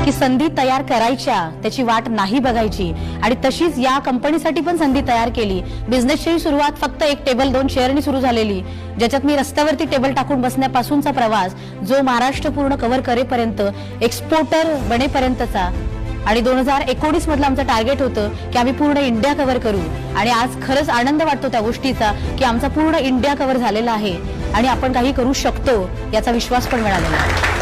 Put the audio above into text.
की संधी तयार करायच्या, त्याची वाट नाही बघायची आणि तशीच या कंपनीसाठी पण संधी तयार केली। बिझनेसची सुरुवात फक्त एक टेबल 2 चेअरनी सुरू झालेली, ज्याच्यात मी रस्त्यावरती टेबल टाकून बसण्यापासूनचा प्रवास जो महाराष्ट्र पूर्ण कव्हर करेपर्यंत, एक्सपोर्टर बनेपर्यंतचा आणि 2019 मधलं आमचं टार्गेट होतं की आम्ही पूर्ण इंडिया कव्हर करू आणि आज खरंच आनंद वाटतो त्या गोष्टीचा की आमचा पूर्ण इंडिया कव्हर झालेला आहे आणि आपण काही करू शकतो याचा विश्वास पण मिळालेला आहे।